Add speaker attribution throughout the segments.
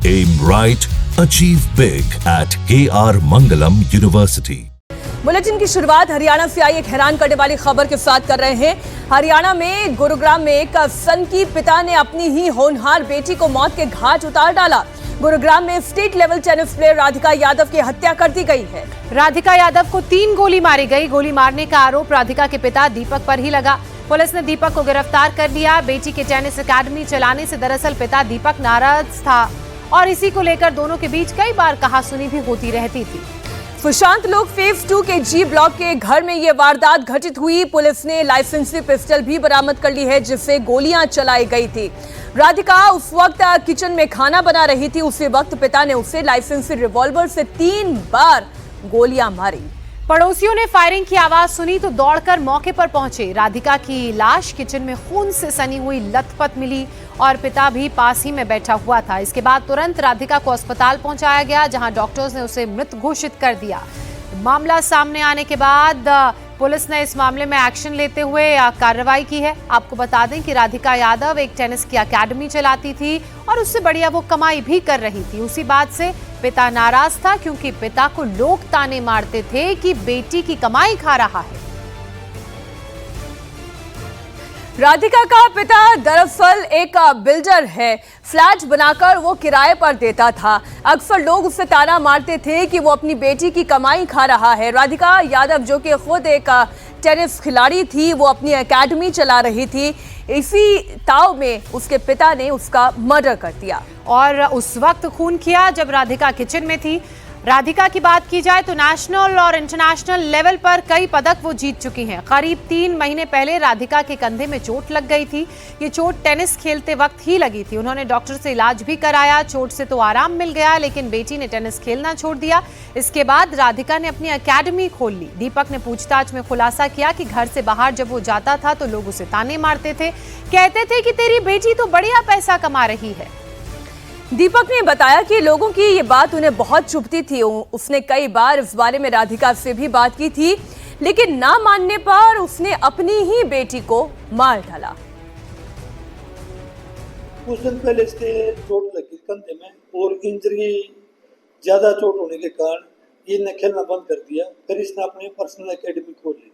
Speaker 1: Aim right, achieve big at KR Mangalam University.
Speaker 2: Bulletin की शुरुआत हरियाणा से आई एक हैरान करने वाली खबर के साथ कर रहे हैं। हरियाणा में गुरुग्राम में एक सनकी पिता ने अपनी ही होनहार बेटी को मौत के घाट उतार डाला। गुरुग्राम में state level tennis player Radhika Yadav की हत्या कर दी गई है।
Speaker 3: राधिका यादव को 3 गोली मारी गई। गोली मारने का आरोप राधिका के पिता दीपक पर ही लगा। पुलिस ने दीपक को गिरफ्तार कर लिया। बेटी के टेनिस एकेडमी चलाने से दरअसल पिता दीपक नाराज था और इसी को लेकर दोनों के बीच कई बार कहासुनी भी होती रहती थी।
Speaker 2: सुशांत लोक फेज 2 के जी ब्लॉक के घर में ये वारदात घटित हुई। पुलिस ने लाइसेंसी पिस्टल भी बरामद कर ली है जिससे गोलियां चलाई गई थी। राधिका उस वक्त किचन में खाना बना रही थी। उसी वक्त पिता ने उसे लाइसेंसी रिवॉल्वर से 3 बार गोलियां मारी।
Speaker 3: पड़ोसियों ने फायरिंग की आवाज सुनी तो दौड़कर मौके पर पहुंचे। राधिका की लाश किचन में खून से सनी हुई लथपथ मिली और पिता भी पास ही में बैठा हुआ था। इसके बाद तुरंत राधिका को अस्पताल पहुंचाया गया जहां डॉक्टर्स ने उसे मृत घोषित कर दिया। मामला सामने आने के बाद पुलिस ने इस मामले में एक्शन लेते हुए कार्रवाई की है। आपको बता दें कि राधिका यादव एक टेनिस की एकेडमी चलाती थी और उससे बढ़िया वो कमाई भी कर रही थी। उसी बात से पिता नाराज था क्योंकि पिता को लोग ताने मारते थे कि बेटी की कमाई खा रहा है।
Speaker 2: राधिका का पिता दरअसल एक बिल्डर है। फ्लैट बनाकर वो किराए पर देता था। अक्सर लोग उससे ताना मारते थे कि वो अपनी बेटी की कमाई खा रहा है। राधिका यादव जो कि खुद एक टेनिस खिलाड़ी थी, वो अपनी एकेडमी चला रही थी। इसी ताव में उसके पिता ने उसका मर्डर कर दिया
Speaker 3: और उस वक्त खून किया जब राधिका किचन में थी। राधिका की बात की जाए तो नेशनल और इंटरनेशनल लेवल पर कई पदक वो जीत चुकी हैं। करीब 3 महीने पहले राधिका के कंधे में चोट लग गई थी। ये चोट टेनिस खेलते वक्त ही लगी थी। उन्होंने डॉक्टर से इलाज भी कराया। चोट से तो आराम मिल गया लेकिन बेटी ने टेनिस खेलना छोड़ दिया। इसके बाद राधिका ने अपनी एकेडमी खोल ली। दीपक ने पूछताछ में खुलासा किया कि घर से बाहर जब वो जाता था तो लोग उसे ताने मारते थे, कहते थे कि तेरी बेटी तो बढ़िया पैसा कमा रही है।
Speaker 2: दीपक ने बताया कि लोगों की ये बात उन्हें बहुत चुभती थी। उसने कई बार इस बारे में राधिका से भी बात की थी लेकिन ना मानने पर उसने अपनी ही बेटी को मार डाला।
Speaker 4: कुछ दिन पहले इसके चोट लगी कंधे में और इंजरी ज्यादा चोट होने के कारण इसने खेलना बंद कर दिया। फिर इसने अपनी पर्सनल एकेडमी खोल ली।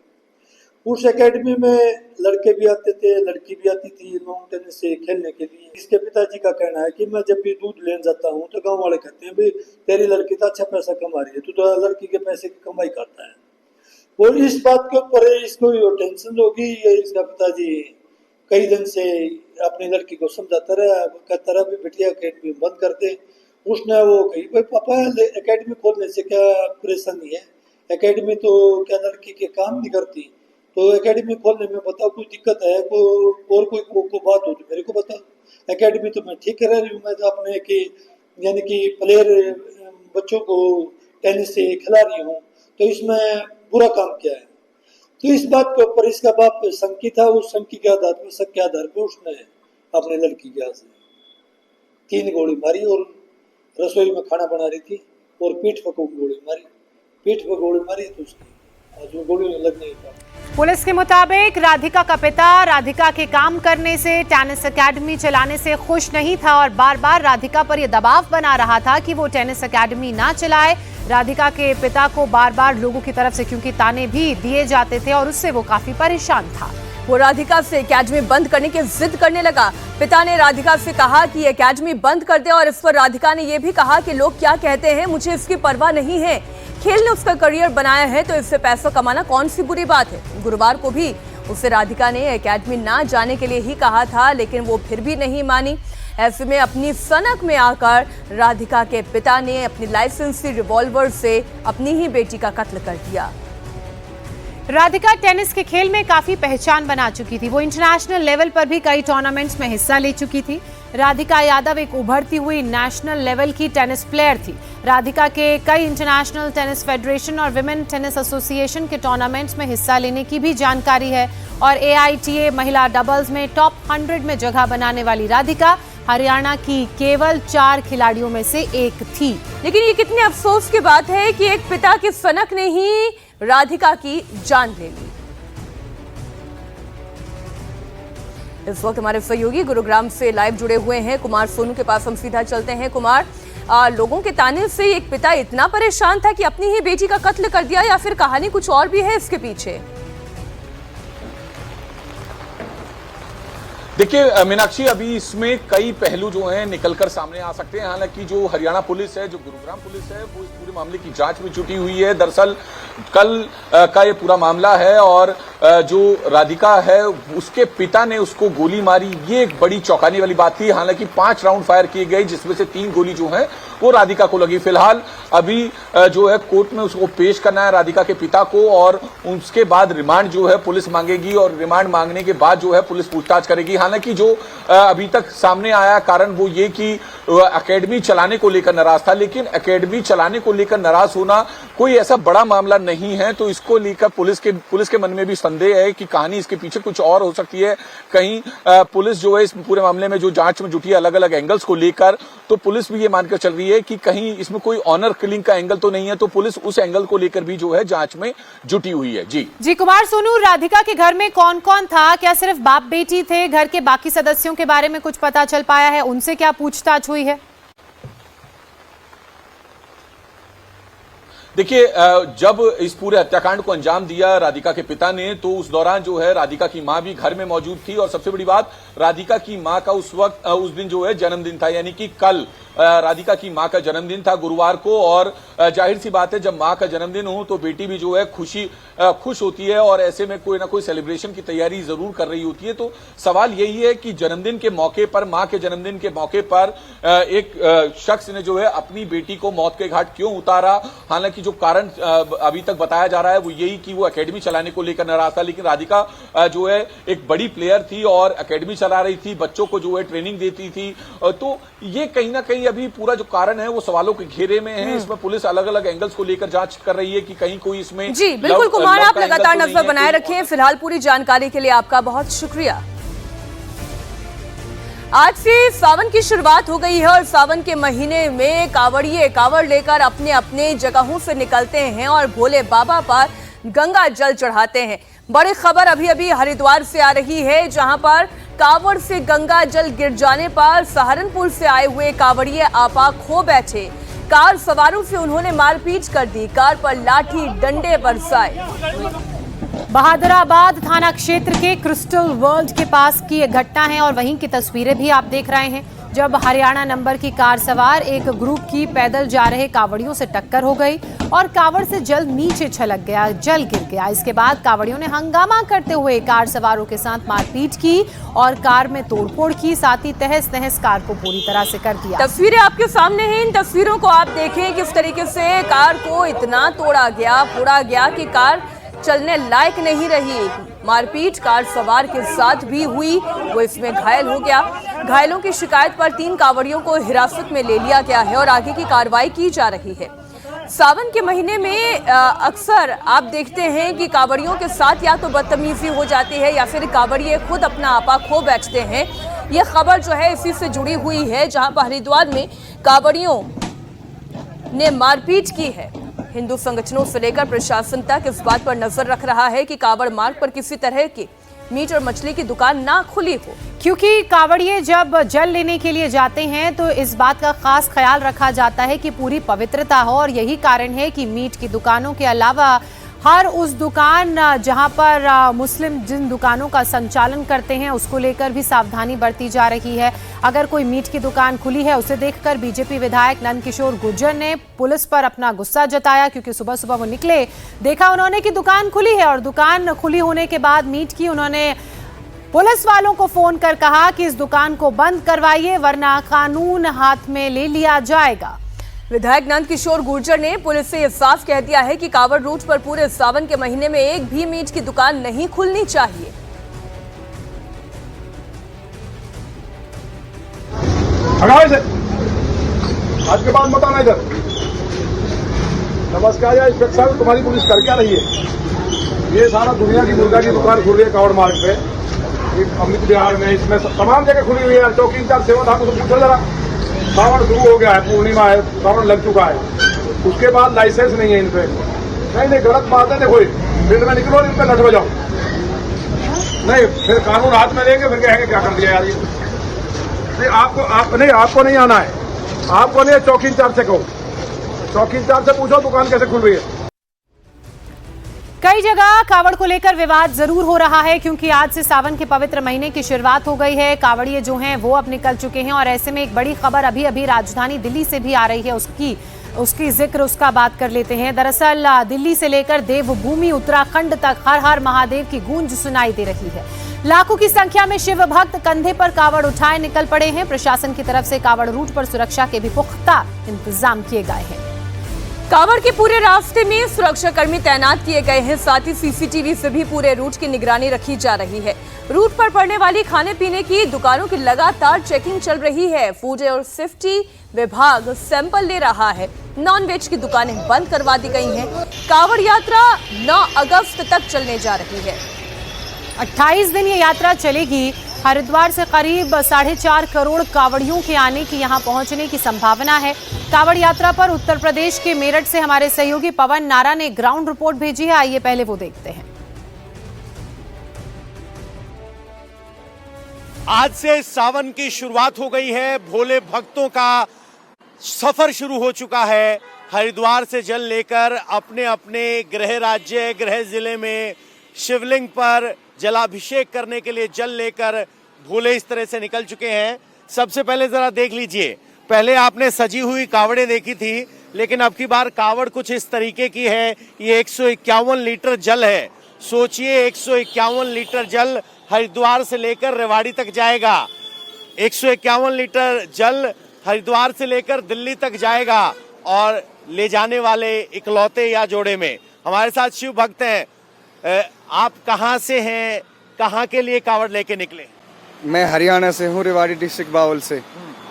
Speaker 4: उस एकेडमी में लड़के भी आते थे, लड़की भी आती थी लॉन टेनिस से खेलने के लिए। इसके पिताजी का कहना है कि मैं जब भी दूध लेने जाता हूँ तो गांव वाले कहते हैं भाई तेरी लड़की तो अच्छा पैसा कमा रही है, तू तो लड़की के पैसे की कमाई करता है। और इस बात के ऊपर इसको टेंशन होगी। ये इसका पिताजी कई दिन से अपनी लड़की को समझाता रहा, कहता रहा भी बेटिया अकेडमी बंद कर दे। उसने वो कही भाई पापा अकेडमी खोलने से क्या परेशानी है, अकेडमी तो क्या लड़की के काम नहीं करती, तो एकेडमी खोलने में बताओ कोई दिक्कत है और कोई को बात हो तो मेरे को बताओ। एकेडमी तो मैं ठीक करा रही हूँ। मैं तो अपने कि यानी कि प्लेयर बच्चों को टेनिस से खिला रही हूँ, तो इसमें बुरा काम क्या है। तो इस बात के ऊपर इसका बाप शंकी था। उस शंकी के आधार पर, शक के आधार पर उसने अपने लड़की के हाथ से 3 गोली मारी और रसोई में खाना बना रही थी और पीठ पर गोली मारी। पीठ पर गोली मारी तो उसकी गोली लग नहीं पाई।
Speaker 3: पुलिस के मुताबिक राधिका का पिता राधिका के काम करने से, टेनिस एकेडमी चलाने से खुश नहीं था और बार बार राधिका पर यह दबाव बना रहा था कि वो टेनिस एकेडमी ना चलाए। राधिका के पिता को बार बार लोगों की तरफ से क्योंकि ताने भी दिए जाते थे और उससे वो काफी परेशान था।
Speaker 2: वो राधिका से एकेडमी बंद करने की जिद करने लगा। पिता ने राधिका से कहा कि एकेडमी बंद कर दे और इस पर राधिका ने यह भी कहा कि लोग क्या कहते हैं, मुझे इसकी परवाह नहीं है। खेल ने उसका करियर बनाया है तो इससे पैसा कमाना कौन सी बुरी बात है। गुरुवार को भी उसे राधिका ने एकेडमी ना जाने के लिए ही कहा था लेकिन वो फिर भी नहीं मानी। ऐसे में अपनी सनक में आकर राधिका के पिता ने अपनी लाइसेंसी रिवॉल्वर से अपनी ही बेटी का कत्ल कर दिया।
Speaker 3: राधिका टेनिस के खेल में काफी पहचान बना चुकी थी। वो इंटरनेशनल लेवल पर भी कई टूर्नामेंट्स में हिस्सा ले चुकी थी। राधिका यादव एक उभरती हुई नेशनल लेवल की टेनिस प्लेयर थी। राधिका के कई इंटरनेशनल टेनिस फेडरेशन और विमेन टेनिस एसोसिएशन के टूर्नामेंट्स में हिस्सा लेने की भी जानकारी है और AITA महिला डबल्स में टॉप 100 में जगह बनाने वाली राधिका हरियाणा की केवल 4 खिलाड़ियों में से एक थी।
Speaker 2: लेकिन ये कितने अफसोस की बात है कि एक पिता की सनक ने ही राधिका की जान ले ली। इस वक्त हमारे सहयोगी गुरुग्राम से लाइव जुड़े हुए हैं कुमार सोनू के पास हम सीधा चलते हैं। कुमार, लोगों के ताने से एक पिता इतना परेशान था कि अपनी ही बेटी का कत्ल कर दिया, या फिर कहानी कुछ और भी है इसके पीछे?
Speaker 5: देखिए मीनाक्षी, अभी इसमें कई पहलू जो हैं निकलकर सामने आ सकते हैं। हालांकि जो हरियाणा पुलिस है, जो गुरुग्राम पुलिस है, वो इस पूरे मामले की जांच में जुटी हुई है। दरअसल कल का ये पूरा मामला है और जो राधिका है उसके पिता ने उसको गोली मारी, ये एक बड़ी चौंकाने वाली बात थी। हालांकि 5 राउंड फायर किए गए, जिसमें से 3 गोली जो है वो राधिका को लगी। फिलहाल अभी जो है कोर्ट में उसको पेश करना है राधिका के पिता को, और उसके बाद रिमांड जो है पुलिस मांगेगी, और रिमांड मांगने के बाद जो है पुलिस पूछताछ करेगी। हालांकि जो अभी तक सामने आया कारण वो ये कि एकेडमी चलाने को लेकर नाराज था, लेकिन एकेडमी चलाने को लेकर नाराज होना कोई ऐसा बड़ा मामला नहीं है। तो इसको लेकर पुलिस के मन में भी संदेह है कि कहानी इसके पीछे कुछ और हो सकती है। कहीं पुलिस जो है इस पूरे मामले में जो जांच में जुटी है अलग अलग एंगल्स को लेकर, तो पुलिस भी ये मानकर चल रही है कि कहीं इसमें कोई ऑनर किलिंग का एंगल तो नहीं है। तो पुलिस उस एंगल को लेकर भी जो है जांच में जुटी हुई है। जी
Speaker 3: कुमार सोनू, राधिका के घर में कौन कौन था? क्या सिर्फ बाप बेटी थे? घर के बाकी सदस्यों के बारे में कुछ पता चल पाया है? उनसे क्या पूछताछ हुई है?
Speaker 5: देखिए, जब इस पूरे हत्याकांड को अंजाम दिया राधिका के पिता ने, तो उस दौरान जो है राधिका की मां भी घर में मौजूद थी। और सबसे बड़ी बात, राधिका की मां का उस दिन जो है जन्मदिन था, यानी कि कल राधिका की मां का जन्मदिन था गुरुवार को। और जाहिर सी बात है, जब मां का जन्मदिन हो तो बेटी भी जो है खुश होती है, और ऐसे में कोई ना कोई सेलिब्रेशन की तैयारी जरूर कर रही होती है। तो सवाल यही है कि जन्मदिन के मौके पर, मां के जन्मदिन के मौके पर एक शख्स ने जो है अपनी बेटी को मौत के घाट क्यों उतारा? हालांकि जो कारण अभी तक बताया जा रहा है वो यही कि वो एकेडमी चलाने को लेकर नाराज था। लेकिन राधिका जो है एक बड़ी प्लेयर थी और एकेडमी चला रही थी, बच्चों को जो है ट्रेनिंग देती थी। तो ये कहीं ना कहीं अभी पूरा जो कारण है वो सवालों के घेरे में है। इसमें पुलिस अलग अलग एंगल्स को लेकर जांच कर रही है कि कहीं कोई इसमें।
Speaker 2: जी बिल्कुल कुमार, आप लगातार नजर बनाए रखें। फिलहाल पूरी जानकारी के लिए आपका बहुत शुक्रिया। आज से सावन की शुरुआत हो गई है और सावन के महीने में कांवड़िए कांवड़ लेकर अपने अपने जगहों से निकलते हैं और भोले बाबा पर गंगा जल चढ़ाते हैं। बड़ी खबर अभी अभी हरिद्वार से आ रही है, जहां पर कांवड़ से गंगा जल गिर जाने पर सहारनपुर से आए हुए कांवड़िए आपा खो बैठे। कार सवारों से उन्होंने मारपीट कर दी, कार पर लाठी डंडे बरसाए।
Speaker 3: बहादुराबाद थाना क्षेत्र के क्रिस्टल वर्ल्ड के पास की एक घटना है और वहीं की तस्वीरें भी आप देख रहे हैं, जब हरियाणा नंबर की कार सवार एक ग्रुप की पैदल जा रहे कांवड़ियों से टक्कर हो गई और कांवड़ से जल नीचे छलक गया, जल गिर गया। इसके बाद कांवड़ियों ने हंगामा करते हुए कार सवारों के साथ मारपीट की और कार में तोड़फोड़ की, साथ ही तहस नहस कार को पूरी तरह से कर दिया।
Speaker 2: तस्वीरें आपके सामने हैं, इन तस्वीरों को आप देखें किस तरीके से कार को इतना तोड़ा गया, फोड़ा गया कि कार चलने लायक नहीं रही। मारपीट कार सवार के साथ भी हुई, वो इसमें घायल हो गया। घायलों की शिकायत पर 3 कांवड़ियों को हिरासत में ले लिया गया है और आगे की कार्रवाई की जा रही है। सावन के महीने में अक्सर आप देखते हैं कि कांवड़ियों के साथ या तो बदतमीजी हो जाती है या फिर कांवड़िए खुद अपना आपा खो बैठते हैं। ये खबर जो है इसी से जुड़ी हुई है, जहां पर हरिद्वार में कांवड़ियों ने मारपीट की है। हिंदू संगठनों से लेकर प्रशासन तक इस बात पर नजर रख रहा है कि कांवड़ मार्ग पर किसी तरह की मीट और मछली की दुकान ना खुली हो,
Speaker 3: क्योंकि कांवड़िए जब जल लेने के लिए जाते हैं तो इस बात का खास ख्याल रखा जाता है कि पूरी पवित्रता हो, और यही कारण है कि मीट की दुकानों के अलावा हर उस दुकान जहां पर मुस्लिम जिन दुकानों का संचालन करते हैं उसको लेकर भी सावधानी बरती जा रही है। अगर कोई मीट की दुकान खुली है उसे देखकर बीजेपी विधायक नंद किशोर गुर्जर ने पुलिस पर अपना गुस्सा जताया, क्योंकि सुबह सुबह वो निकले, देखा उन्होंने कि दुकान खुली है और दुकान खुली होने के बाद मीट की उन्होंने पुलिस वालों को फोन कर कहा कि इस दुकान को बंद करवाइए वरना कानून हाथ में ले लिया जाएगा।
Speaker 2: विधायक नंद किशोर गुर्जर ने पुलिस से साफ कह दिया है कि कांवड़ रूट पर पूरे सावन के महीने में एक भी मीट की दुकान नहीं खुलनी चाहिए।
Speaker 6: आज के बाद मत आना इधर। नमस्कार या इंस्पेक्टर साहब, तुम्हारी पुलिस कर क्या रही है? ये सारा दुनिया की मुर्गा की दुकान खुल रही है कांवड़ मार्ग पे, अमृत बिहार में, इसमें तमाम जगह खुली हुई है। चौकी इंचार्ज सेवा था, तो पूछो जरा। सावन शुरू हो गया है, पूर्णिमा है, सावन लग चुका है, उसके बाद लाइसेंस नहीं है इन पे। नहीं गलत बात है। देखो फील्ड में निकलो, इन पे नट बजाओ। नहीं, फिर कानून हाथ में लेंगे, फिर कहेंगे क्या कर दिया यार ये। नहीं, आपको नहीं आना है, आपको नहीं, चौकी इंचार्ज से कहो, चौकी इंचार्ज से पूछो दुकान कैसे खुल रही है।
Speaker 3: कई जगह कावड़ को लेकर विवाद जरूर हो रहा है, क्योंकि आज से सावन के पवित्र महीने की शुरुआत हो गई है। कावड़िए जो हैं वो अब निकल चुके हैं और ऐसे में एक बड़ी खबर अभी अभी राजधानी दिल्ली से भी आ रही है, उसकी जिक्र उसका बात कर लेते हैं। दरअसल दिल्ली से लेकर देवभूमि उत्तराखंड तक हर हर महादेव की गूंज सुनाई दे रही है। लाखों की संख्या में शिव भक्त कंधे पर कावड़ उठाए निकल पड़े हैं। प्रशासन की तरफ से कावड़ रूट पर सुरक्षा के भी पुख्ता इंतजाम किए गए हैं।
Speaker 2: कावड़ के पूरे रास्ते में सुरक्षाकर्मी तैनात किए गए हैं, साथ ही सीसीटीवी से भी पूरे रूट की निगरानी रखी जा रही है। रूट पर पड़ने वाली खाने पीने की दुकानों की लगातार चेकिंग चल रही है। फूड और सेफ्टी विभाग सैंपल ले रहा है। नॉनवेज की दुकानें बंद करवा दी गई हैं। कावड़ यात्रा 9 अगस्त तक चलने जा रही है।
Speaker 3: 28 दिन ये यात्रा चलेगी। हरिद्वार से करीब 4.5 करोड़ कावड़ियों के आने की यहां पहुंचने की संभावना है। कावड़ यात्रा पर उत्तर प्रदेश के मेरठ से हमारे सहयोगी पवन नारा ने ग्राउंड रिपोर्ट भेजी है। आइए पहले वो देखते हैं।
Speaker 7: आज से सावन की शुरुआत हो गई है। भोले भक्तों का सफर शुरू हो चुका है। हरिद्वार से जल लेकर अपने अपने गृह राज्य, गृह जिले में शिवलिंग पर जलाभिषेक करने के लिए जल लेकर भोले इस तरह से निकल चुके हैं। सबसे पहले जरा देख लीजिए, पहले आपने सजी हुई कावड़ें देखी थी, लेकिन अब की बार कावड़ कुछ इस तरीके की है। ये 151 लीटर जल है। सोचिए, 151 लीटर जल हरिद्वार से लेकर रेवाड़ी तक जाएगा। 151 लीटर जल हरिद्वार से लेकर दिल्ली तक जाएगा और ले जाने वाले इकलौते या जोड़े में हमारे साथ शिव भक्त हैं। आप कहाँ से हैं, कहाँ के लिए कावड़ लेके निकले?
Speaker 8: मैं हरियाणा से हूँ, रेवाड़ी डिस्ट्रिक्ट बाउल से।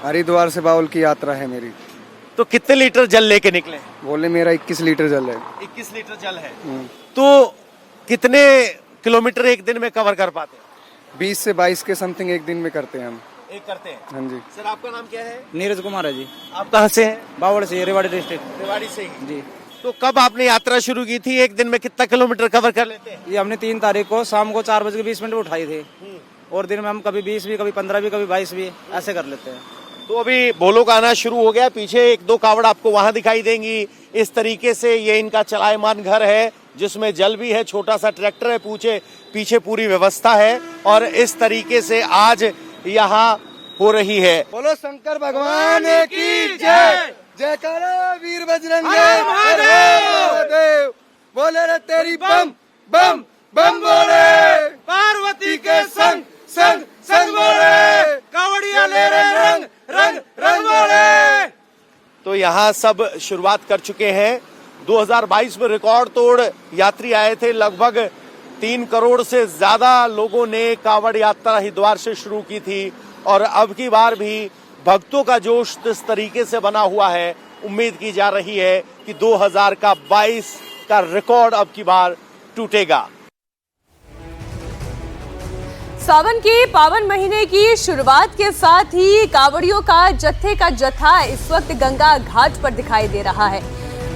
Speaker 8: हरिद्वार से बाउल की यात्रा है मेरी।
Speaker 7: तो कितने लीटर जल लेके निकले?
Speaker 8: बोले मेरा 21 लीटर जल है।
Speaker 7: 21 लीटर जल है। तो कितने किलोमीटर एक दिन में कवर कर पाते हैं?
Speaker 8: 20 से 22 के समथिंग एक दिन में करते हैं हम।
Speaker 7: एक करते हैं?
Speaker 8: हाँ जी।
Speaker 7: सर, आपका नाम क्या है?
Speaker 9: नीरज कुमार है जी।
Speaker 7: आप कहाँ से हैं?
Speaker 9: बावड़ से, रेवाड़ी डिस्ट्रिक्ट।
Speaker 7: रेवाड़ी से ही
Speaker 9: जी।
Speaker 7: तो कब आपने यात्रा शुरू की थी? एक दिन में कितना किलोमीटर कवर कर लेते हैं?
Speaker 9: ये हमने 3 तारीख को शाम को 4:20 उठाई थी और दिन में हम कभी 20 भी, कभी 15 भी, कभी 22 भी ऐसे कर लेते हैं।
Speaker 7: तो अभी भोलों का आना शुरू हो गया। पीछे 1-2 कावड़ आपको वहां दिखाई देंगी। इस तरीके से ये इनका चलायमान घर है, जिसमें जल भी है, छोटा सा ट्रैक्टर है, पीछे पूरी व्यवस्था है और इस तरीके से आज यहाँ हो रही है।
Speaker 8: बोलो शंकर भगवान की जय। जयकारा वीर बजरंगी महादेव। बोले रे तेरी बम बम बम बोले, पार्वती के संग संग संग बोले, कावड़िया ले रे रंग रंग रंग बोले।
Speaker 7: तो यहाँ सब शुरुआत कर चुके हैं। 2022 में रिकॉर्ड तोड़ यात्री आए थे। लगभग 3 करोड़ से ज्यादा लोगों ने कावड़ यात्रा हरिद्वार से शुरू की थी और अब की बार भी भक्तों का जोश इस तरीके से बना हुआ है। उम्मीद की जा रही है कि 2022 का रिकॉर्ड अब की बार टूटेगा।
Speaker 2: सावन के पावन महीने की शुरुआत के साथ ही कावड़ियों का जत्था इस वक्त गंगा घाट पर दिखाई दे रहा है।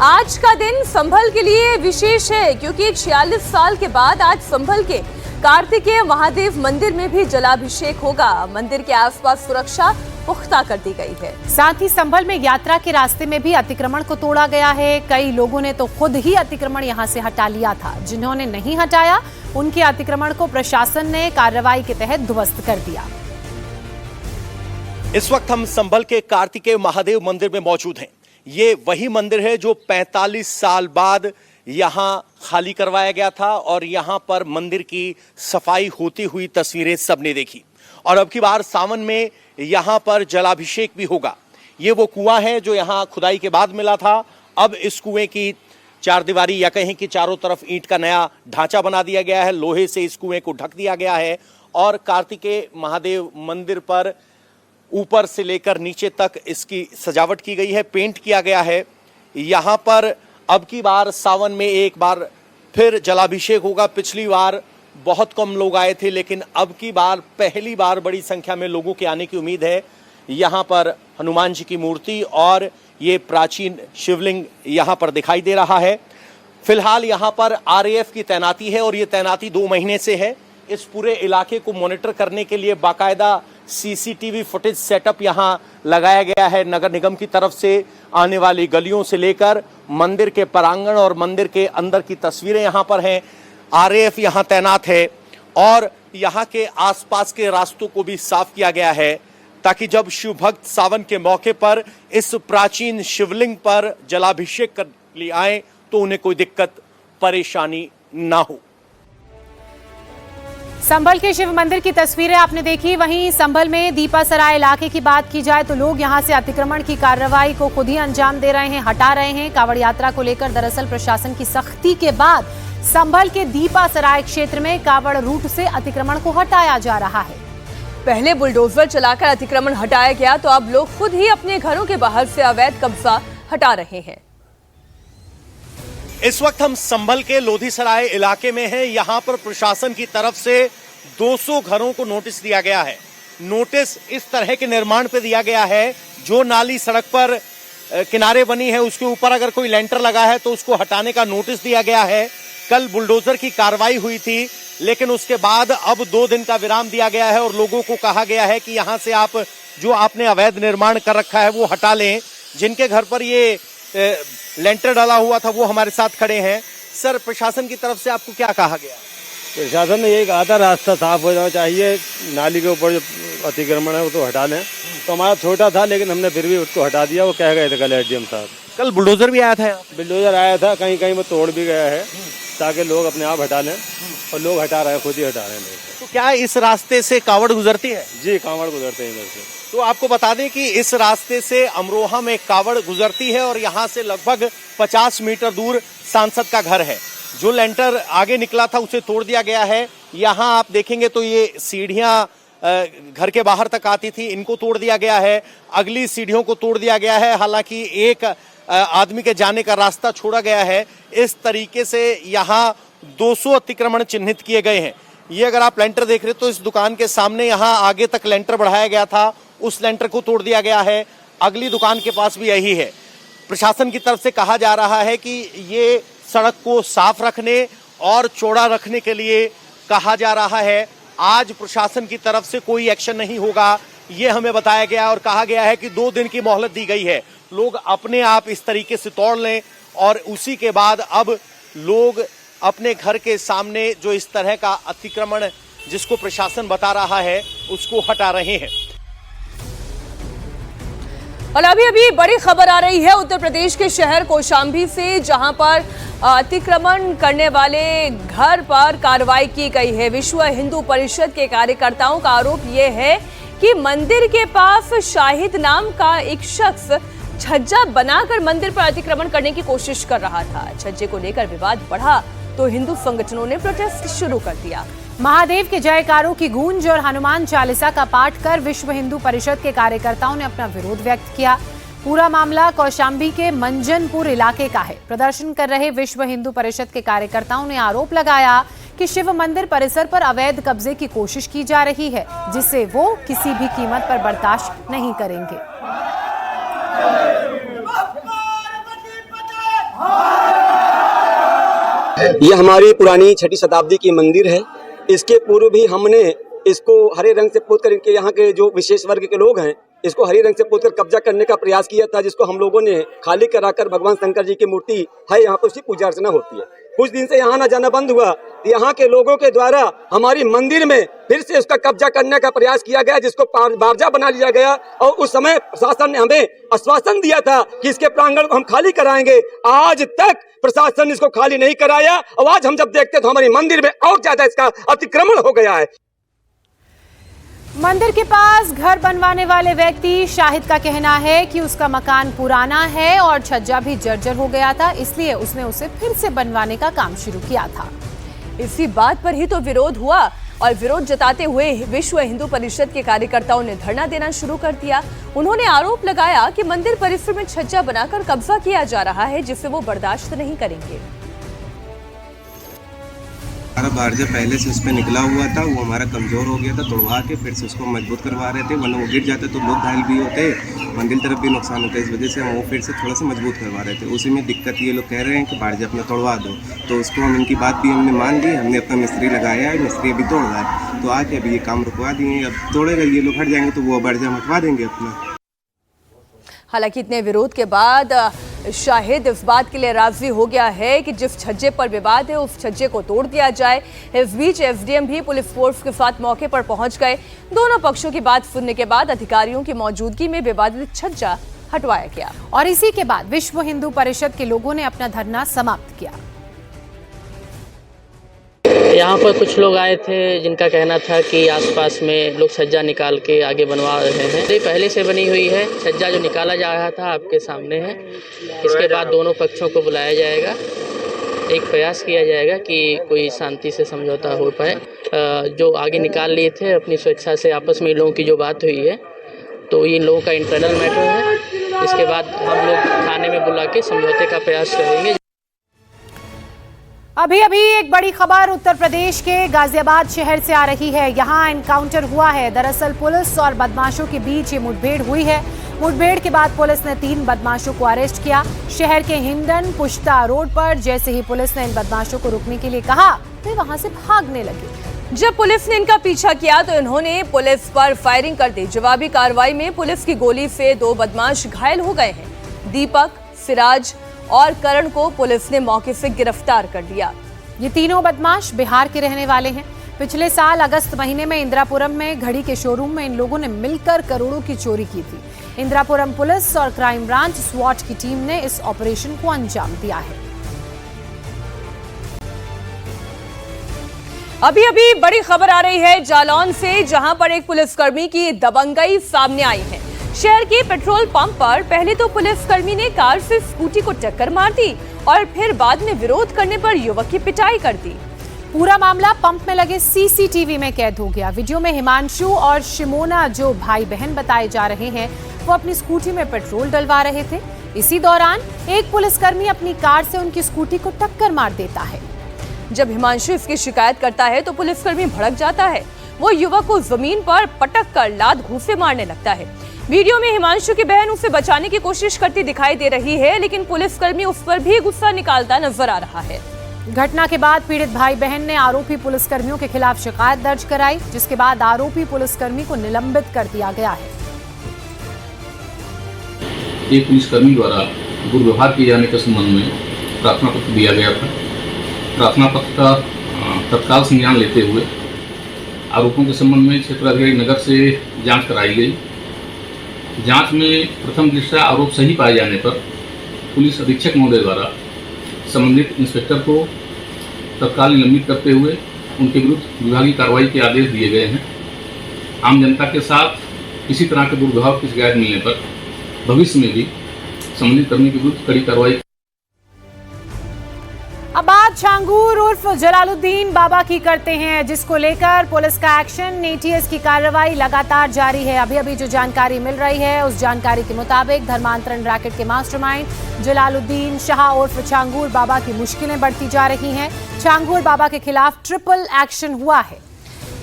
Speaker 2: आज का दिन संभल के लिए विशेष है, क्योंकि 46 साल के बाद आज संभल के कार्तिकेय महादेव मंदिर में भी जलाभिषेक होगा। मंदिर के आसपास सुरक्षा पुख्ता कर दी गई है।
Speaker 3: साथ ही संभल में यात्रा के रास्ते में भी अतिक्रमण को तोड़ा गया है। कई लोगों ने तो खुद ही अतिक्रमण यहां से हटा लिया था। जिन्होंने नहीं हटाया, उनके अतिक्रमण को प्रशासन ने कार्रवाई के तहत ध्वस्त कर दिया।
Speaker 7: इस वक्त हम संभल के कार्तिकेय महादेव मंदिर में मौजूद हैं। ये वही मंदिर है जो 45 साल बाद यहाँ खाली करवाया गया था और यहाँ पर मंदिर की सफाई होती हुई तस्वीरें सबने देखी। और अब की बार सावन में यहाँ पर जलाभिषेक भी होगा। ये वो कुआं है जो यहाँ खुदाई के बाद मिला था। अब इस कुएं की चारदीवारी या कहीं कि चारों तरफ ईंट का नया ढांचा बना दिया गया है। लोहे से इस कुएं को ढक दिया गया है और कार्तिकेय महादेव मंदिर पर ऊपर से लेकर नीचे तक इसकी सजावट की गई है, पेंट किया गया है। यहाँ पर अब की बार सावन में एक बार फिर जलाभिषेक होगा। पिछली बार बहुत कम लोग आए थे, लेकिन अब की बार पहली बार बड़ी संख्या में लोगों के आने की उम्मीद है। यहाँ पर हनुमान जी की मूर्ति और ये प्राचीन शिवलिंग यहाँ पर दिखाई दे रहा है। फिलहाल यहाँ पर आरएएफ की तैनाती है और ये तैनाती 2 महीने से है। इस पूरे इलाके को मॉनिटर करने के लिए बाकायदा सीसीटीवी फुटेज सेटअप यहां लगाया गया है। नगर निगम की तरफ से आने वाली गलियों से लेकर मंदिर के प्रांगण और मंदिर के अंदर की तस्वीरें यहां पर हैं। आरएएफ यहां तैनात है और यहां के आसपास के रास्तों को भी साफ किया गया है ताकि जब शिव भक्त सावन के मौके पर इस प्राचीन शिवलिंग पर जलाभिषेक कर लिए आए तो उन्हें कोई दिक्कत परेशानी ना हो।
Speaker 3: संभल के शिव मंदिर की तस्वीरें आपने देखी। वहीं संभल में दीपासराय इलाके की बात की जाए तो लोग यहां से अतिक्रमण की कार्रवाई को खुद ही अंजाम दे रहे हैं, हटा रहे हैं। कांवड़ यात्रा को लेकर दरअसल प्रशासन की सख्ती के बाद संभल के दीपासराय क्षेत्र में कांवड़ रूट से अतिक्रमण को हटाया जा रहा है।
Speaker 2: पहले बुलडोजर चलाकर अतिक्रमण हटाया गया तो अब लोग खुद ही अपने घरों के बाहर से अवैध कब्जा हटा रहे हैं।
Speaker 7: इस वक्त हम संभल के लोधीसराय इलाके में हैं। यहां पर प्रशासन की तरफ से 200 घरों को नोटिस दिया गया है। नोटिस इस तरह के निर्माण पे दिया गया है, जो नाली सड़क पर किनारे बनी है उसके ऊपर अगर कोई लेंटर लगा है तो उसको हटाने का नोटिस दिया गया है। कल बुलडोजर की कार्रवाई हुई थी, लेकिन उसके बाद अब 2 दिन का विराम दिया गया है और लोगों को कहा गया है कि यहां से आप जो आपने अवैध निर्माण कर रखा है वो हटा लें। जिनके घर पर ये लेंटर डाला हुआ था वो हमारे साथ खड़े हैं। सर, प्रशासन की तरफ से आपको क्या कहा गया?
Speaker 10: प्रशासन ने यही कहा था रास्ता साफ हो जाना चाहिए, नाली के ऊपर जो अतिक्रमण है वो तो हटा लें। तो हमारा छोटा था लेकिन हमने फिर भी उसको हटा दिया। वो कह गए थे कल एडीएम साहब।
Speaker 7: कल बुलडोजर भी आया था?
Speaker 10: बुलडोजर आया था, कहीं कहीं वो तोड़ भी गया है ताकि लोग अपने आप हटा लें और लोग हटा रहे हैं, खुद ही हटा रहे हैं।
Speaker 7: तो क्या इस रास्ते से कांवड़ गुजरती है?
Speaker 10: जी, कांवड़ गुजरते हैं इधर से।
Speaker 7: तो आपको बता दें कि इस रास्ते से अमरोहा में कांवड़ गुजरती है और यहाँ से लगभग 50 मीटर दूर सांसद का घर है। जो लेंटर आगे निकला था उसे तोड़ दिया गया है। यहाँ आप देखेंगे तो ये सीढ़ियां घर के बाहर तक आती थी, इनको तोड़ दिया गया है। अगली सीढ़ियों को तोड़ दिया गया है। हालांकि एक आदमी के जाने का रास्ता छोड़ा गया है। इस तरीके से यहाँ 200 अतिक्रमण चिन्हित किए गए हैं। ये अगर आप लेंटर देख रहे तो इस दुकान के सामने यहाँ आगे तक लेंटर बढ़ाया गया था, उस लेंटर को तोड़ दिया गया है। अगली दुकान के पास भी यही है। प्रशासन की तरफ से कहा जा रहा है कि ये सड़क को साफ रखने और चौड़ा रखने के लिए कहा जा रहा है। आज प्रशासन की तरफ से कोई एक्शन नहीं होगा, ये हमें बताया गया और कहा गया है कि 2 दिन की मोहलत दी गई है। लोग अपने आप इस तरीके से तोड़ लें और उसी के बाद अब लोग अपने घर के सामने जो इस तरह का अतिक्रमण जिसको प्रशासन बता रहा है उसको हटा रहे हैं।
Speaker 2: और अभी बड़ी खबर आ रही है उत्तर प्रदेश के शहर कौशाम्बी से, जहां पर अतिक्रमण करने वाले घर पर कार्रवाई की गई है। विश्व हिंदू परिषद के कार्यकर्ताओं का आरोप यह है कि मंदिर के पास शाहिद नाम का एक शख्स छज्जा बनाकर मंदिर पर अतिक्रमण करने की कोशिश कर रहा था। छज्जे को लेकर विवाद बढ़ा तो हिंदू संगठनों ने प्रोटेस्ट शुरू कर दिया।
Speaker 3: महादेव के जयकारों की गूंज और हनुमान चालीसा का पाठ कर विश्व हिंदू परिषद के कार्यकर्ताओं ने अपना विरोध व्यक्त किया। पूरा मामला कौशाम्बी के मंजनपुर इलाके का है। प्रदर्शन कर रहे विश्व हिंदू परिषद के कार्यकर्ताओं ने आरोप लगाया कि शिव मंदिर परिसर पर अवैध कब्जे की कोशिश की जा रही है, जिसे वो किसी भी कीमत पर बर्दाश्त नहीं करेंगे।
Speaker 11: ये हमारी पुरानी 6ठी शताब्दी की मंदिर है। इसके पूर्व भी हमने इसको हरे रंग से पोत कर, इनके यहाँ के जो विशेष वर्ग के लोग हैं इसको हरे रंग से पोत कर कब्जा करने का प्रयास किया था, जिसको हम लोगों ने खाली कराकर भगवान शंकर जी की मूर्ति है यहाँ पर उसकी पूजा अर्चना होती है। कुछ दिन से यहाँ आना जाना बंद हुआ, यहाँ के लोगों के द्वारा हमारी मंदिर में फिर से उसका कब्जा करने का प्रयास किया गया, जिसको बारजा बना लिया गया। और उस समय प्रशासन ने हमें आश्वासन दिया था कि इसके प्रांगण को हम खाली कराएंगे। आज तक प्रशासन इसको खाली नहीं कराया और आज हम जब देखते तो हमारी मंदिर में और ज्यादा इसका अतिक्रमण हो गया है।
Speaker 3: मंदिर के पास घर बनवाने वाले व्यक्ति शाहिद का कहना है कि उसका मकान पुराना है और छज्जा भी जर्जर हो गया था, इसलिए उसने उसे फिर से बनवाने का काम शुरू किया था।
Speaker 2: इसी बात पर ही तो विरोध हुआ और विरोध जताते हुए विश्व हिंदू परिषद के कार्यकर्ताओं ने धरना देना शुरू कर दिया। उन्होंने आरोप लगाया कि मंदिर परिसर में छज्जा बनाकर कब्जा किया जा रहा है, जिसे वो बर्दाश्त नहीं करेंगे।
Speaker 8: हमारा बारजा पहले से उस पर निकला हुआ था, वो हमारा कमज़ोर हो गया था, तोड़वा के फिर से उसको मजबूत करवा रहे थे, वरना वो गिर जाते तो लोग घायल भी होते, मंदिर तरफ भी नुकसान होता है। इस वजह से हम वो फिर से थोड़ा सा मजबूत करवा रहे थे। उसी में दिक्कत ये लोग कह रहे हैं कि बारजा अपना तोड़वा दो, तो उसको हम इनकी बात भी हमने मान ली। हमने अपना मिस्त्री लगाया है, मिस्त्री अभी तोड़ रहा है, तो आके अभी ये काम रुकवा दिए। अब तोड़ेगा ये लोग, हट जाएंगे तो वो बारजा हटवा देंगे अपना।
Speaker 2: हालांकि इतने विरोध के बाद शाहिद इस बात के लिए राजी हो गया है कि जिस छज्जे पर विवाद है उस छज्जे को तोड़ दिया जाए। इस बीच एसडीएम भी पुलिस फोर्स के साथ मौके पर पहुंच गए। दोनों पक्षों की बात सुनने के बाद अधिकारियों की मौजूदगी में विवादित छज्जा हटवाया गया
Speaker 3: और इसी के बाद विश्व हिंदू परिषद के लोगों ने अपना धरना समाप्त किया।
Speaker 12: यहाँ पर कुछ लोग आए थे जिनका कहना था कि आसपास में लोग छज्जा निकाल के आगे बनवा रहे हैं। ये पहले से बनी हुई है, छज्जा जो निकाला जा रहा था आपके सामने है। इसके बाद दोनों पक्षों को बुलाया जाएगा, एक प्रयास किया जाएगा कि कोई शांति से समझौता हो पाए। जो आगे निकाल लिए थे अपनी स्वेच्छा से, आपस में इन लोगों की जो बात हुई है तो इन लोगों का इंटरनल मैटर है। इसके बाद हम लोग थाने में बुला के समझौते का प्रयास करेंगे।
Speaker 3: अभी एक बड़ी खबर उत्तर प्रदेश के गाजियाबाद शहर से आ रही है। यहाँ एनकाउंटर हुआ है। दरअसल पुलिस और बदमाशों के बीच ये मुठभेड़ हुई है। मुठभेड़ के बाद पुलिस ने 3 बदमाशों को अरेस्ट किया। शहर के हिंडन पुश्ता रोड पर जैसे ही पुलिस ने इन बदमाशों को रुकने के लिए कहा तो वहां से भागने लगे।
Speaker 2: जब पुलिस ने इनका पीछा किया तो इन्होंने पुलिस पर फायरिंग कर दी। जवाबी कार्रवाई में पुलिस की गोली से 2 बदमाश घायल हो गए हैं। दीपक, सिराज और करण को पुलिस ने मौके से गिरफ्तार कर लिया।
Speaker 3: ये तीनों बदमाश बिहार के रहने वाले हैं। पिछले साल अगस्त महीने में इंदिरापुरम में घड़ी के शोरूम में इन लोगों ने मिलकर करोड़ों की चोरी की थी। इंदिरापुरम पुलिस और क्राइम ब्रांच स्वॉट की टीम ने इस ऑपरेशन को अंजाम दिया है।
Speaker 2: अभी बड़ी खबर आ रही है जालौन से, जहां पर एक पुलिसकर्मी की दबंगई सामने आई है। शहर के पेट्रोल पंप पर पहले तो पुलिसकर्मी ने कार से स्कूटी को टक्कर मार दी और फिर बाद में विरोध करने पर युवक की पिटाई कर दी।
Speaker 3: पूरा मामला पंप में लगे सीसीटीवी में कैद हो गया। वीडियो में हिमांशु और शिमोना, जो भाई बहन बताए जा रहे हैं, वो अपनी स्कूटी में पेट्रोल डलवा रहे थे। इसी दौरान एक पुलिसकर्मी अपनी कार से उनकी स्कूटी को टक्कर मार देता है।
Speaker 2: जब हिमांशु इसकी शिकायत करता है तो पुलिसकर्मी भड़क जाता है। वो युवक को जमीन पर पटक कर लात घूंसे मारने लगता है। वीडियो में हिमांशु की बहन उसे बचाने की कोशिश करती दिखाई दे रही है, लेकिन पुलिसकर्मी उस पर भी गुस्सा निकालता नजर आ रहा है।
Speaker 3: घटना के बाद पीड़ित भाई बहन ने आरोपी पुलिसकर्मियों के खिलाफ शिकायत दर्ज कराई, जिसके बाद आरोपी पुलिसकर्मी को निलंबित कर दिया गया है।
Speaker 13: एक पुलिसकर्मी द्वारा दुर्व्यवहार किए जाने के संबंध में प्रार्थना पत्र दिया गया था। प्रार्थना पत्र का तत्काल संज्ञान लेते हुए आरोपों के संबंध में क्षेत्राधिकारी नगर से जांच कराई गई। जांच में प्रथम दृष्टया आरोप सही पाए जाने पर पुलिस अधीक्षक महोदय द्वारा संबंधित इंस्पेक्टर को तत्काल निलंबित करते हुए उनके विरुद्ध विभागीय कार्रवाई के आदेश दिए गए हैं। आम जनता के साथ किसी तरह के दुर्व्यवहार की शिकायत मिलने पर भविष्य में भी संबंधित कर्मी के विरुद्ध कड़ी कार्रवाई।
Speaker 3: अब बात छांगूर उर्फ जलालुद्दीन बाबा की करते हैं, जिसको लेकर पुलिस का एक्शन, एटीएस की कार्रवाई लगातार जारी है। अभी जो जानकारी मिल रही है उस जानकारी के मुताबिक धर्मांतरण रैकेट के मास्टरमाइंड जलालुद्दीन शाह उर्फ छांगूर बाबा की मुश्किलें बढ़ती जा रही हैं। छांगूर बाबा के खिलाफ ट्रिपल एक्शन हुआ है।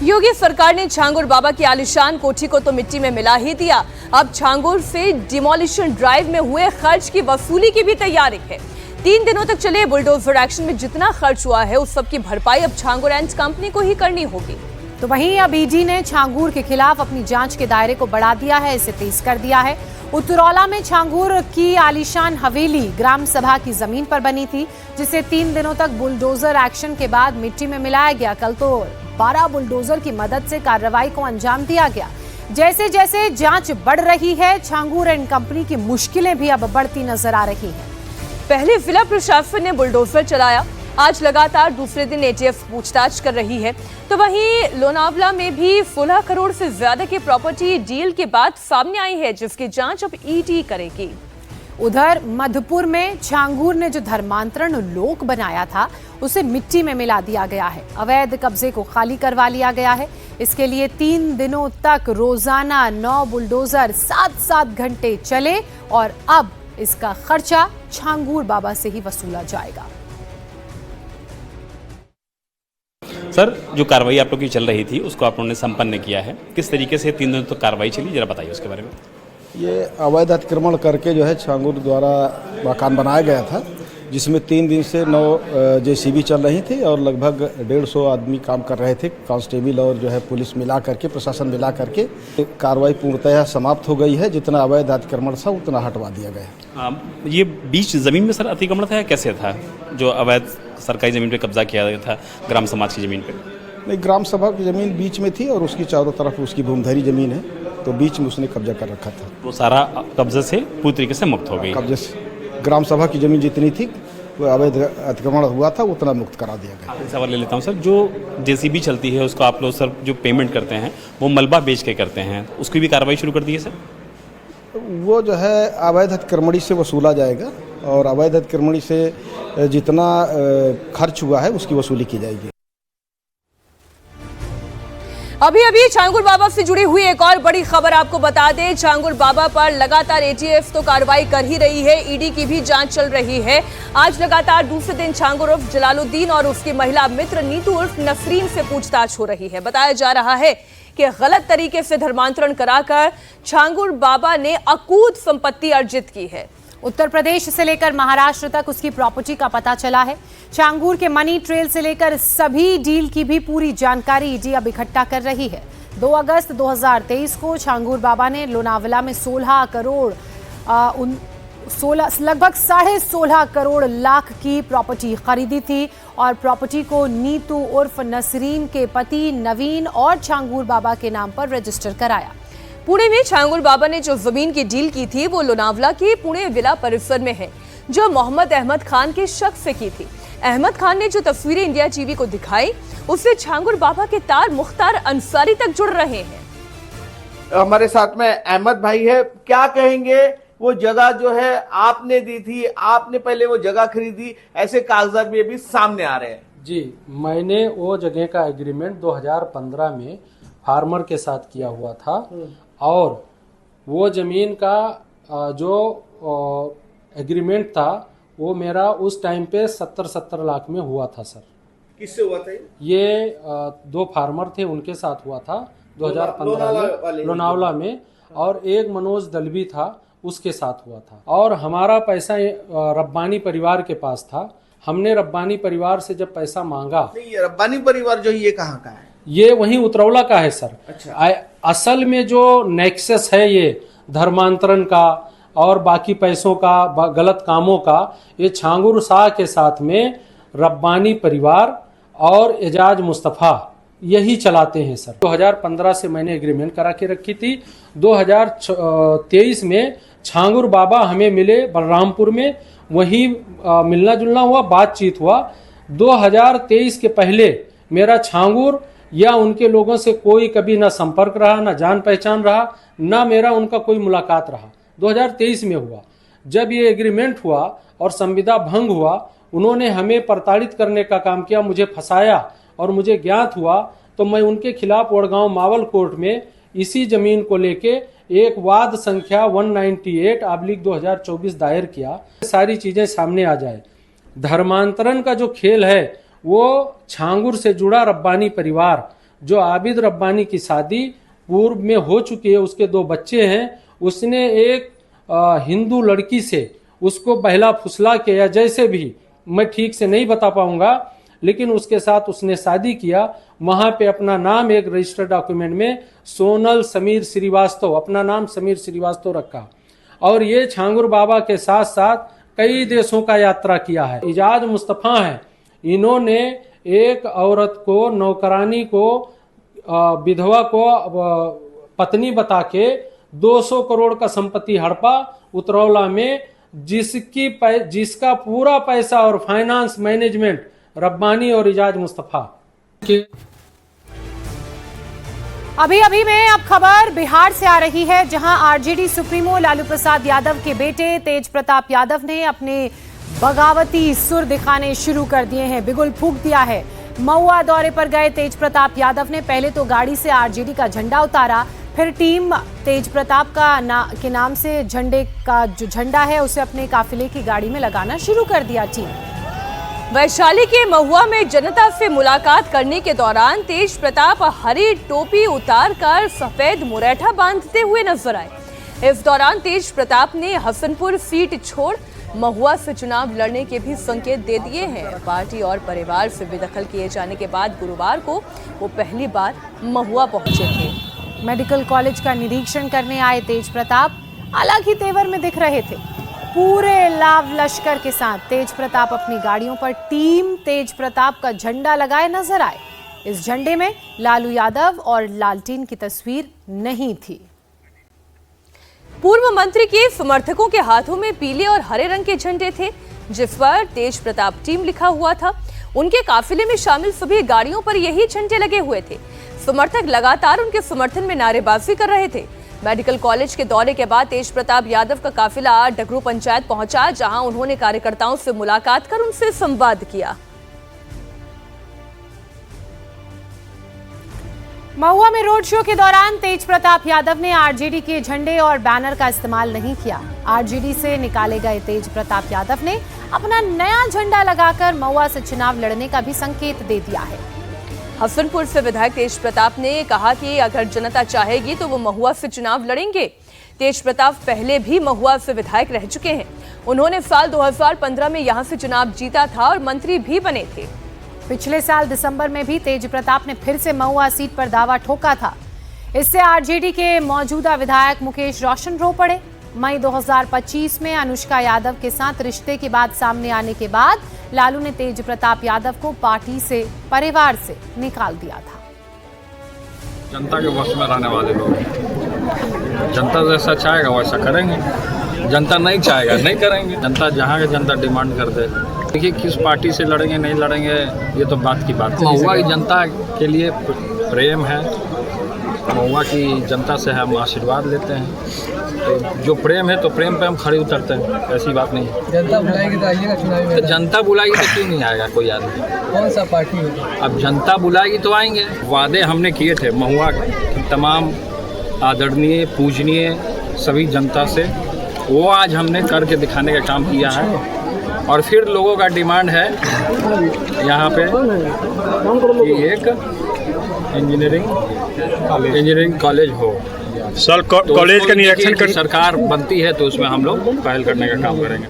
Speaker 2: योगी सरकार ने छांगूर बाबा की आलीशान कोठी को तो मिट्टी में मिला ही दिया, अब छांगूर से डिमोलिशन ड्राइव में हुए खर्च की वसूली की भी तैयारी है। 3 दिनों तक चले बुलडोजर एक्शन में जितना खर्च हुआ है उस सब की भरपाई अब छांगूर एंड कंपनी को ही करनी होगी।
Speaker 3: तो वहीं अब ईडी ने छांगूर के खिलाफ अपनी जांच के दायरे को बढ़ा दिया है, इसे तेज कर दिया है। उत्तरौला में छांगूर की आलीशान हवेली ग्राम सभा की जमीन पर बनी थी, जिसे 3 दिनों तक बुलडोजर एक्शन के बाद मिट्टी में मिलाया गया। कल तो 12 बुलडोजर की मदद से कार्रवाई को अंजाम दिया गया। जैसे जैसे जांच बढ़ रही है, छांगूर एंड कंपनी की मुश्किलें भी अब बढ़ती नजर आ रही हैं।
Speaker 2: पहले जिला प्रशासन ने बुलडोजर चलाया, आज लगातार दूसरे दिन एटीएफ पूछताछ कर रही है। तो वहीं लोनावला में भी 16 करोड़ से ज्यादा की प्रॉपर्टी डील के बाद सामने आई है, जिसकी जांच अब ईडी करेगी।
Speaker 3: उधर मधुपुर में छांगूर ने जो धर्मांतरण लोक बनाया था उसे मिट्टी में मिला दिया गया है। अवैध कब्जे को खाली करवा लिया गया है। इसके लिए 3 दिनों तक रोजाना 9 बुलडोजर 7-7 घंटे चले और अब इसका खर्चा छांगूर बाबा से ही वसूला जाएगा।
Speaker 14: सर, जो कार्रवाई आप लोग की चल रही थी उसको आप लोगों ने संपन्न किया है, किस तरीके से 3 दिन तक कार्रवाई चली, जरा बताइए उसके बारे में।
Speaker 6: ये अवैध अतिक्रमण करके जो है छांगुर द्वारा मकान बनाया गया था, जिसमें 3 दिन से 9 जेसीबी चल रही थी और लगभग 150 आदमी काम कर रहे थे, कांस्टेबल और जो है पुलिस मिला करके, प्रशासन मिला करके। कार्रवाई पूर्णतः समाप्त हो गई है, जितना अवैध अतिक्रमण था उतना हटवा दिया गया।
Speaker 14: ये बीच ज़मीन में सर अतिक्रमण था या कैसे था, जो अवैध सरकारी ज़मीन पे कब्जा किया गया था ग्राम समाज की ज़मीन पे?
Speaker 6: नहीं, ग्राम सभा की ज़मीन बीच में थी और उसकी चारों तरफ उसकी भूमिधरी ज़मीन है, तो बीच में उसने कब्जा कर रखा था।
Speaker 14: वो सारा कब्जे से पूरी तरीके से मुक्त हो गई?
Speaker 6: कब्जे से ग्राम सभा की ज़मीन जितनी थी वो अवैध अतिक्रमण हुआ था उतना मुक्त करा दिया गया।
Speaker 14: एक सवाल ले लेता हूँ सर, जो जेसीबी चलती है उसको आप लोग सर जो पेमेंट करते हैं वो मलबा बेच के करते हैं, उसकी भी कार्रवाई शुरू कर दी है सर?
Speaker 6: वो जो है अवैध अतिक्रमणी से वसूला जाएगा और अवैध अतिक्रमणी से जितना खर्च हुआ है उसकी वसूली की जाएगी।
Speaker 2: अभी अभी छांगुर बाबा से जुड़ी हुई एक और बड़ी खबर आपको बता दें। छांगुर बाबा पर लगातार एटीएफ तो कार्रवाई कर ही रही है, ईडी की भी जांच चल रही है। आज लगातार दूसरे दिन छांगुर उर्फ जलालुद्दीन और उसकी महिला मित्र नीतू उर्फ नसरीन से पूछताछ हो रही है। बताया जा रहा है कि गलत तरीके से धर्मांतरण कराकर छांगुर बाबा ने अकूत संपत्ति अर्जित की है।
Speaker 3: उत्तर प्रदेश से लेकर महाराष्ट्र तक उसकी प्रॉपर्टी का पता चला है। छांगुर के मनी ट्रेल से लेकर सभी डील की भी पूरी जानकारी ईडी अब इकट्ठा कर रही है। 2 अगस्त 2023 को छांगुर बाबा ने लोनावला में 16 करोड़ लगभग 16.5 करोड़ लाख की प्रॉपर्टी खरीदी थी और प्रॉपर्टी को नीतू उर्फ नसरीन के पति नवीन और छांगुर बाबा के नाम पर रजिस्टर कराया।
Speaker 2: पुणे में छांगुर बाबा ने जो जमीन की डील की थी वो लोनावला की पुणे विला परिसर में है, जो मोहम्मद अहमद खान के शख्स से की थी। अहमद खान ने जो तस्वीरें इंडिया टीवी को दिखाई उससे छांगुर बाबा के तार मुख्तार अंसारी तक जुड़ रहे हैं।
Speaker 15: हमारे साथ में अहमद भाई है, क्या कहेंगे? वो जगह जो है आपने दी थी, आपने पहले वो जगह खरीदी, ऐसे कागजात भी अभी सामने आ रहे हैं।
Speaker 16: जी, मैंने वो जगह का एग्रीमेंट 2015 में फार्मर के साथ किया हुआ था और वो जमीन का जो एग्रीमेंट था वो मेरा उस टाइम पे 70 लाख में हुआ था सर।
Speaker 15: किससे हुआ था
Speaker 16: ये 2 फार्मर थे, उनके साथ हुआ था 2015 में लोनावला में, और एक मनोज दलवी था उसके साथ हुआ था। और हमारा पैसा रब्बानी परिवार के पास था। हमने रब्बानी परिवार से जब पैसा मांगा,
Speaker 15: नहीं, ये रब्बानी परिवार जो ये कहाँ का है?
Speaker 16: ये वहीं उतरौला का है सर।
Speaker 15: अच्छा।
Speaker 16: असल में जो नेक्सस है ये धर्मांतरण का और बाकी पैसों का, गलत कामों का, ये छांगुर शाह के साथ में रब्बानी परिवार और एजाज मुस्तफ़ा यही चलाते हैं सर। 2015 से मैंने एग्रीमेंट करा के रखी थी। 2023 में छांगुर बाबा हमें मिले बलरामपुर में, वहीं मिलना जुलना हुआ, बातचीत हुआ। 2023 के पहले मेरा छांगुर या उनके लोगों से कोई कभी ना संपर्क रहा, ना जान पहचान रहा, ना मेरा उनका कोई मुलाकात रहा। 2023 में हुआ जब ये एग्रीमेंट हुआ और संविदा भंग हुआ, उन्होंने हमें प्रताड़ित करने का काम किया, मुझे फंसाया और मुझे ज्ञात हुआ तो मैं उनके खिलाफ वडगांव मावल कोर्ट में इसी जमीन को लेके एक वाद संख्या 198/2024 दायर किया। सारी चीजें सामने आ जाए। धर्मांतरण का जो खेल है वो छांगुर से जुड़ा रब्बानी परिवार, जो आबिद रब्बानी की शादी पूर्व में हो चुकी है, उसके 2 बच्चे हैं, उसने एक हिंदू लड़की से उसको बहला फुसला के, या जैसे भी मैं ठीक से नहीं बता पाऊंगा, लेकिन उसके साथ उसने शादी किया। वहां पे अपना नाम एक रजिस्टर्ड डॉक्यूमेंट में सोनल समीर श्रीवास्तव, अपना नाम समीर श्रीवास्तव रखा। और ये छांगुर बाबा के साथ साथ कई देशों का यात्रा किया है। एजाज मुस्तफ़ा है, इन्होंने एक औरत को, नौकरानी को, विधवा को पत्नी बता के 200 करोड़ का संपत्ति हड़पा उतरौला में, जिसका पूरा पैसा और फाइनेंस मैनेजमेंट रब्बानी और एजाज मुस्तफ़ा के।
Speaker 3: अभी में अब खबर बिहार से आ रही है, जहां आरजेडी सुप्रीमो लालू प्रसाद यादव के बेटे तेज प्रताप यादव ने अपने बगावती सुर दिखाने शुरू कर दिए हैं, बिगुल फूंक दिया है। महुआ दौरे पर गए तेज प्रताप यादव ने पहले तो गाड़ी से आरजेडी का झंडा उतारा, फिर टीम तेज प्रताप के नाम से झंडे का जो झंडा है उसे अपने काफिले की गाड़ी में लगाना शुरू कर दिया। टीम
Speaker 2: वैशाली के महुआ में जनता से मुलाकात करने के दौरान तेज प्रताप हरी टोपी उतारकर सफेद मुरेठा बांधते हुए नजर आए। इस दौरान तेज प्रताप ने हसनपुर सीट छोड़ महुआ से चुनाव लड़ने के भी संकेत दे दिए हैं। पार्टी और परिवार से बेदखल किए जाने के बाद गुरुवार को वो पहली बार महुआ पहुंचे थे।
Speaker 3: मेडिकल कॉलेज का निरीक्षण करने आए तेज प्रताप अलग ही तेवर में दिख रहे थे। पूरे लाव लश्कर के साथ तेज प्रताप अपनी गाड़ियों पर टीम तेज प्रताप का झंडा लगाए नजर आए। इस झंडे में लालू यादव और लालटेन की तस्वीर नहीं थी।
Speaker 2: पूर्व मंत्री के समर्थकों के हाथों में पीले और हरे रंग के झंडे थे, जिस पर तेज प्रताप टीम लिखा हुआ था। उनके काफिले में शामिल सभी गाड़ियों पर यही झंडे लगे हुए थे। समर्थक लगातार उनके समर्थन में नारेबाजी कर रहे थे। मेडिकल कॉलेज के दौरे के बाद तेज प्रताप यादव का काफिला डगरू पंचायत पहुंचा, जहां उन्होंने कार्यकर्ताओं से मुलाकात कर उनसे संवाद किया।
Speaker 3: महुआ में रोड शो के दौरान तेज प्रताप यादव ने आरजेडी के झंडे और बैनर का इस्तेमाल नहीं किया। आरजेडी से निकाले गए तेज प्रताप यादव ने अपना नया झंडा लगाकर महुआ से चुनाव लड़ने का भी संकेत दे दिया है।
Speaker 2: हसनपुर से विधायक तेज प्रताप ने कहा कि अगर जनता चाहेगी तो वो महुआ से चुनाव लड़ेंगे। तेज प्रताप पहले भी महुआ से विधायक रह चुके हैं। उन्होंने साल 2015 में यहां से चुनाव जीता था और मंत्री भी बने थे।
Speaker 3: पिछले साल दिसंबर में भी तेज प्रताप ने फिर से महुआ सीट पर दावा ठोका था। इससे आरजेडी के मौजूदा विधायक मुकेश रोशन रो पड़े। मई 2025 में अनुष्का यादव के साथ रिश्ते की बात सामने आने के बाद लालू ने तेज प्रताप यादव को पार्टी से, परिवार से निकाल दिया था।
Speaker 17: जनता के वश में रहने वाले लोग, जनता जैसा चाहेगा वैसा करेंगे, जनता नहीं चाहेगा नहीं करेंगे। जनता जहाँ के जनता डिमांड कर दे। देखिए किस पार्टी से लड़ेंगे नहीं लड़ेंगे ये तो बात की बात है। महुआ की जनता के लिए प्रेम है, महुआ की जनता से हम आशीर्वाद लेते हैं। तो जो प्रेम है तो प्रेम पे हम खड़े उतरते हैं, ऐसी बात नहीं।
Speaker 18: जनता बुलाएगी तो आइएगा चुनाव में?
Speaker 17: तो जनता बुलाएगी तो क्यों नहीं आएगा कोई आदमी?
Speaker 18: कौन सा पार्टी होगी?
Speaker 17: अब जनता बुलाएगी तो आएंगे। वादे हमने किए थे महुआ की तमाम आदरणीय पूजनीय सभी जनता से, वो आज हमने करके दिखाने का काम किया है। और फिर लोगों का डिमांड है यहाँ पे कि एक इंजीनियरिंग कॉलेज हो।
Speaker 10: सर कॉलेज का निरीक्षण
Speaker 17: सरकार बनती है तो उसमें हम लोग पहल करने का काम करेंगे।